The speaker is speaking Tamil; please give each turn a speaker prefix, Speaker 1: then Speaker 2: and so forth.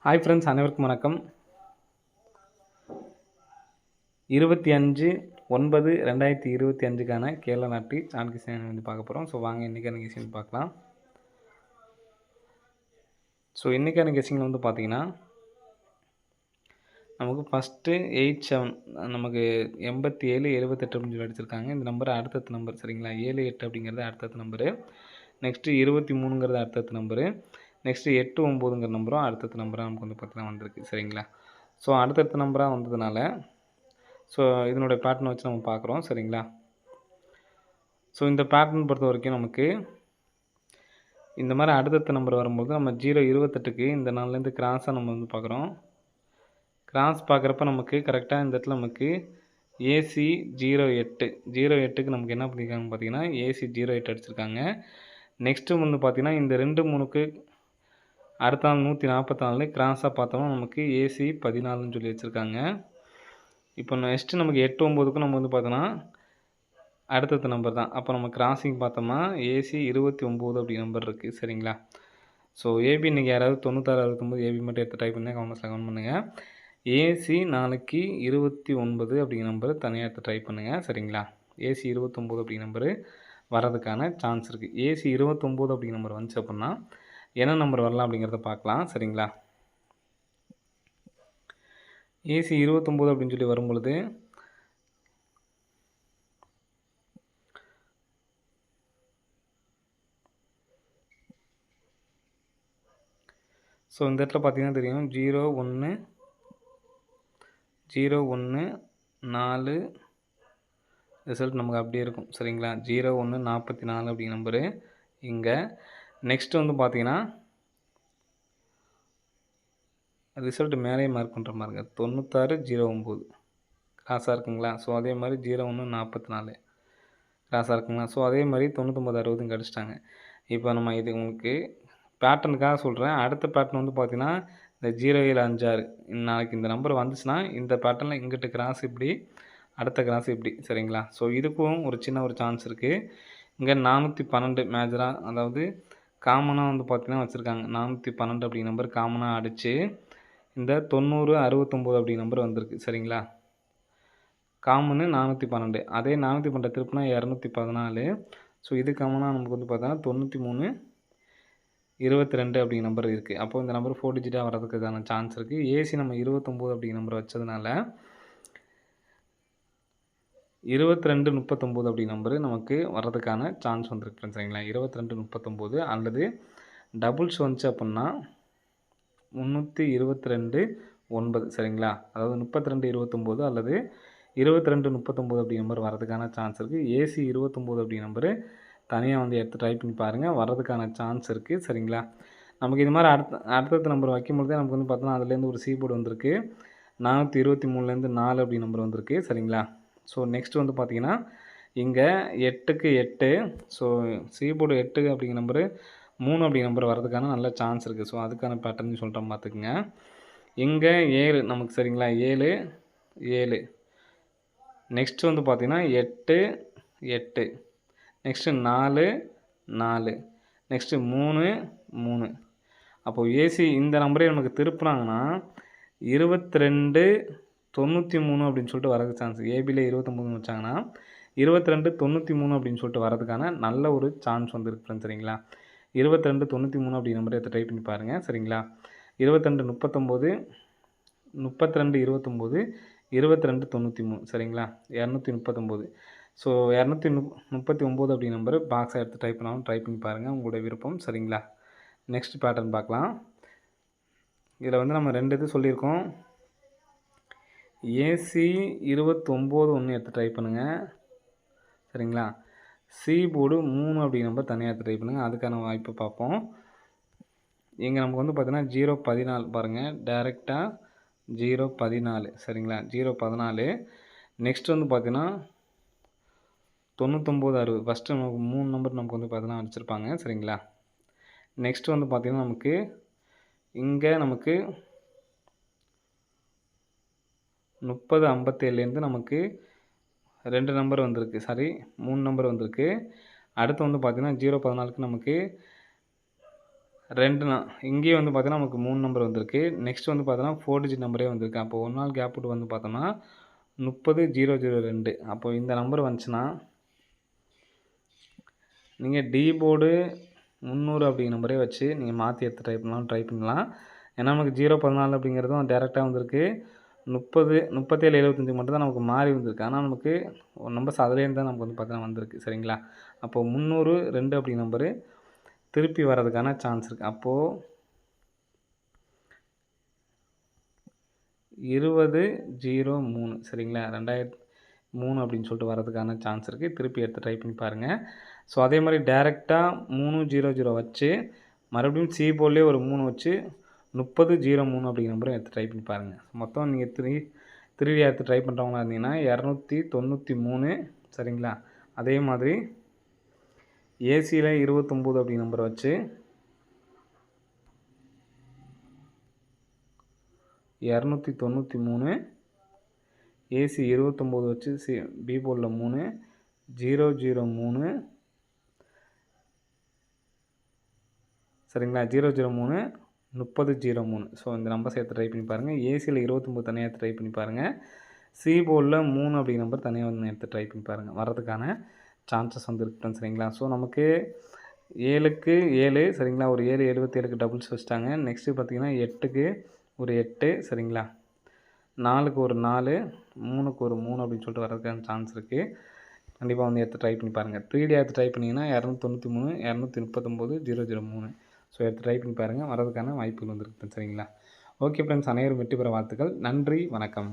Speaker 1: ஹாய் ஃப்ரெண்ட்ஸ், அனைவருக்கும் வணக்கம். 25/9/2025க்கான கேரளா நாட்டு சான்கி சேனல் வந்து பார்க்க போகிறோம். ஸோ வாங்க இன்றைக்கான கெஸிங் பார்க்கலாம். ஸோ இன்றைக்கான கெஸிங்கில் வந்து பார்த்தீங்கன்னா நமக்கு ஃபஸ்ட்டு 87 நமக்கு 87 78 அப்படின்னு சொல்லி அடிச்சிருக்காங்க. இந்த நம்பர் அடுத்தடுத்த நம்பர் சரிங்களா. 78 அப்படிங்கிறது அடுத்தடுத்த நம்பரு. நெக்ஸ்ட்டு 23ங்கிறது அடுத்தடுத்த நம்பரு. நெக்ஸ்ட்டு 89ங்கிற நம்பரும் அடுத்தடுத்த நம்பராக நமக்கு வந்து பார்த்தீங்கன்னா வந்திருக்கு சரிங்களா. ஸோ அடுத்தடுத்த நம்பராக வந்ததுனால ஸோ இதனுடைய பேட்டர்னை வச்சு நம்ம பார்க்குறோம் சரிங்களா. ஸோ இந்த பேட்டர்ன் பொறுத்த வரைக்கும் நமக்கு இந்த மாதிரி அடுத்தடுத்த நம்பர் வரும்போது நம்ம 028க்கு இந்த நாள்லேருந்து கிராஸாக நம்ம வந்து பார்க்குறோம். கிராஸ் பார்க்குறப்ப நமக்கு கரெக்டாக இந்த இடத்துல நமக்கு ஏசி 08க்கு நமக்கு என்ன பண்ணியிருக்காங்க பார்த்தீங்கன்னா ஏசி 08 அடிச்சிருக்காங்க. நெக்ஸ்ட்டு வந்து பார்த்திங்கன்னா இந்த 2-3க்கு அடுத்த நாள் 144 கிராஸாக பார்த்தோம்னா நமக்கு ஏசி 14ன்னு சொல்லி வச்சுருக்காங்க. இப்போ நெக்ஸ்ட்டு நமக்கு 8-9க்கும் நம்ம வந்து பார்த்தோன்னா அடுத்தடுத்த நம்பர் தான். அப்போ நம்ம கிராசிங் பார்த்தோம்னா ஏசி 29 அப்படி நம்பர் இருக்குது சரிங்களா. ஸோ ஏபி இன்றைக்கி யாராவது 96 69 ஏபி மட்டும் எடுத்து டைப் பண்ணி கமெண்ட்ஸில் கமெண்ட் பண்ணுங்கள். ஏசி நாளைக்கு 29 அப்படிங்கிற நம்பர் தனியாக எடுத்து ட்ரை பண்ணுங்கள் சரிங்களா. ஏசி 29 அப்படிங்கிற நம்பரு வர்றதுக்கான சான்ஸ் இருக்குது. ஏசி 29 அப்படிங்கிற நம்பர் வந்துச்சு அப்படின்னா என்ன நம்பர் வரலாம் அப்படிங்கிறத பார்க்கலாம் சரிங்களா. ஏசி 29 அப்படின்னு சொல்லி வரும்பொழுது ஸோ இந்த இடத்துல பார்த்தீங்கன்னா தெரியும் 01 4 ரிசல்ட் நமக்கு அப்படியே இருக்கும் சரிங்களா. 0144 அப்படிங்கிற நம்பரு இங்கே. நெக்ஸ்ட்டு வந்து பார்த்தீங்கன்னா ரிசல்ட் மேலேயே மார்க் பண்ணுற மாதிரி இருக்குது 96-09 கிராஸாக இருக்குங்களா. ஸோ அதே மாதிரி 0144 கிராஸாக இருக்குங்களா. ஸோ அதே மாதிரி 99-60 கிடச்சிட்டாங்க. இப்போ நம்ம இது உங்களுக்கு பேட்டர்னுக்காக சொல்கிறேன். அடுத்த பேட்டர்ன் வந்து பார்த்தீங்கன்னா இந்த 0756 நாளைக்கு இந்த நம்பர் வந்துச்சுன்னா இந்த பேட்டர்னில் இங்கிட்டு கிராஸ் இப்படி அடுத்த கிராஸ் இப்படி சரிங்களா. ஸோ இதுக்கும் ஒரு சின்ன ஒரு சான்ஸ் இருக்குது. இங்கே 412 மேஜராக அதாவது காமனாக வந்து பார்த்திங்கன்னா வச்சுருக்காங்க. 412 அப்படிங்கிற நம்பர் காமனாக அடித்து இந்த 90-69 அப்படிங்கிற நம்பர் வந்திருக்கு சரிங்களா. காமனு 412 அதே 412 திருப்பினா 214. ஸோ இது காமனாக நமக்கு வந்து பார்த்தோன்னா 93-22 அப்படிங்கிற நம்பர் இருக்குது. அப்போது இந்த நம்பர் 4 டிஜிட்டாக வர்றதுக்கான சான்ஸ் இருக்குது. ஏசி நம்ம 29 அப்படிங்கிற நம்பர் வச்சதுனால 22-39 அப்படி நம்பரு நமக்கு வர்றதுக்கான சான்ஸ் வந்துருக்கு சரிங்களா. 22-39 அல்லது டபுள்ஸ் வந்துச்சு அப்படின்னா 322-9 சரிங்களா. அதாவது 32-29 அல்லது 22-39 அப்படி நம்பர் வர்றதுக்கான சான்ஸ் இருக்குது. ஏசி 29 அப்படி நம்பரு தனியாக வந்து எடுத்து ட்ரை பண்ணி பாருங்கள், வர்றதுக்கான சான்ஸ் இருக்குது சரிங்களா. நமக்கு இது மாதிரி அடுத்தடுத்த நம்பர் வைக்கும்பொழுதே நமக்கு வந்து பார்த்தோன்னா அதுலேருந்து ஒரு சீபோர்டு வந்திருக்கு. 423லேருந்து 4 அப்படி நம்பர் வந்திருக்கு சரிங்களா. ஸோ நெக்ஸ்ட் வந்து பார்த்திங்கன்னா இங்கே 8க்கு 8 ஸோ சீபோர்டு 8 அப்படிங்கிற நம்பரு 3 அப்படிங்கிற நம்பர் வரதுக்கான நல்ல சான்ஸ் இருக்குது. ஸோ அதுக்கான பேட்டர்ன் சொல்கிறேன் பார்த்துக்குங்க. இங்கே 7 நமக்கு சரிங்களா. 7 நெக்ஸ்ட்டு வந்து பார்த்திங்கன்னா 8 நெக்ஸ்ட்டு 4 நெக்ஸ்ட்டு 3 அப்போது ஏசி இந்த நம்பரே நமக்கு திருப்புனாங்கன்னா 22-93 அப்படின்னு சொல்லிட்டு வரதுக்கு சான்ஸ். ஏபியில் 29 வச்சாங்கன்னா 22-93 அப்படின்னு சொல்லிட்டு வரதுக்கான நல்ல ஒரு சான்ஸ் வந்துருக்கு சரிங்களா. 22-93 அப்படி நம்பரை எடுத்து ட்ரை பண்ணி பாருங்கள் சரிங்களா. 22-39 32-29 22-93 சரிங்களா. 239 ஸோ 239 அப்படி நம்பர் பாக்ஸை எடுத்து டைப் பண்ணாலும் ட்ரை பண்ணி பாருங்கள், உங்களுடைய விருப்பம் சரிங்களா. நெக்ஸ்ட் பேட்டர்ன் பார்க்கலாம். இதில் வந்து நம்ம 2 இது சொல்லியிருக்கோம். ஏசி 29 ஒன்று எடுத்து ட்ரை பண்ணுங்கள் சரிங்களா. சி போர்டு 3 அப்படி நம்பர் தனியாக எடுத்து ட்ரை பண்ணுங்கள், அதுக்கான வாய்ப்பை பார்ப்போம். இங்கே நமக்கு வந்து பார்த்தீங்கன்னா 014 பாருங்கள், டைரெக்டாக 014 சரிங்களா. 014 நெக்ஸ்ட் வந்து பார்த்தீங்கன்னா 99-60 ஃபஸ்ட்டு நமக்கு 3 நம்பர் நமக்கு வந்து பார்த்தீங்கன்னா அடிச்சிருப்பாங்க சரிங்களா. நெக்ஸ்ட் வந்து பார்த்திங்கன்னா நமக்கு இங்கே நமக்கு 30-57லேருந்து நமக்கு 2 நம்பர் வந்திருக்கு, சாரி 3 நம்பர் வந்திருக்கு. அடுத்து வந்து பார்த்திங்கன்னா 014க்கு நமக்கு 2 இங்கேயும் வந்து பார்த்தீங்கன்னா, நமக்கு 3 நம்பர் வந்திருக்கு. நெக்ஸ்ட் வந்து பார்த்தோன்னா 4 டிஜிட் நம்பரே வந்திருக்கு. அப்போ 1 நாள் கேப் விட்டு வந்து பார்த்தோம்னா 30002. அப்போ இந்த நம்பர் வந்துச்சுன்னா, நீங்க டி போர்டு 300 அப்படிங்கிற நம்பரே வச்சு நீங்க மாத்தி எடுத்து ட்ரை பண்ணலாம். ஏன்னா நமக்கு 014 அப்படிங்கிறதும் டைரக்ட்டா வந்திருக்கு. 3775 மட்டும் தான் நமக்கு மாறி வந்திருக்கு. ஆனா நமக்கு ஒரு நம்பர்ஸ் அதுலேருந்து தான் நமக்கு வந்து பார்த்தீங்கன்னா வந்திருக்கு. சரிங்களா? அப்போ 302 அப்படிங்கிற நம்பரு திருப்பி வர்றதுக்கான சான்ஸ் இருக்கு. அப்போ 2003 சரிங்களா? 2003 அப்படின்னு சொல்லிட்டு வர்றதுக்கான சான்ஸ் இருக்கு. திருப்பி எடுத்து ட்ரை பண்ணி பாருங்க. ஸோ அதே மாரி டைரக்ட்டா 300 வச்சு மறுபடியும் சி போர்ட்லயே ஒரு 3 வச்சு 3003 அப்படிங்கிற நம்பரும் எடுத்து ட்ரை பண்ணி பாருங்க. மொத்தம் நீங்க 3D எடுத்து ட்ரை பண்ணுறவங்களா இருந்தீங்கன்னா 293 சரிங்களா? அதே மாதிரி ஏசியில் 29 அப்படிங்கிற நம்பரை வச்சு 293 ஏசி 29 வச்சு பி போர்டில் 3 003 சரிங்களா? 003 3003. ஸோ இந்த நம்பர்ஸ் எடுத்து ட்ரை பண்ணி பாருங்கள். ஏசியில் 29 தனியாக எடுத்து ட்ரை பண்ணி பாருங்கள். சி போர்டில் 3 அப்படிங்கிற நம்பர் தனியாக வந்து எடுத்து ட்ரை பண்ணி பாருங்கள். வர்றதுக்கான சான்சஸ் வந்து இருக்கு சரிங்களா? ஸோ நமக்கு 7க்கு 7 சரிங்களா? ஒரு 7 77க்கு டபுள்ஸ் வச்சுட்டாங்க. நெக்ஸ்ட்டு பார்த்தீங்கன்னா 8க்கு ஒரு 8 சரிங்களா? 4க்கு ஒரு 4 3க்கு ஒரு 3 அப்படின்னு சொல்லிட்டு வர்றதுக்கான சான்ஸ் இருக்குது. கண்டிப்பாக வந்து எடுத்து ட்ரை பண்ணி பாருங்கள். 3D எடுத்து ட்ரை பண்ணிங்கன்னா 293 239 003. ஸோ எடுத்து ட்ரை பண்ணி பாருங்கள். வர்றதுக்கான வாய்ப்புகள் வந்துருக்கு சரிங்களா? ஓகே ஃப்ரெண்ட்ஸ், அனைவரும் வெற்றி பெற வாழ்த்துக்கள். நன்றி, வணக்கம்.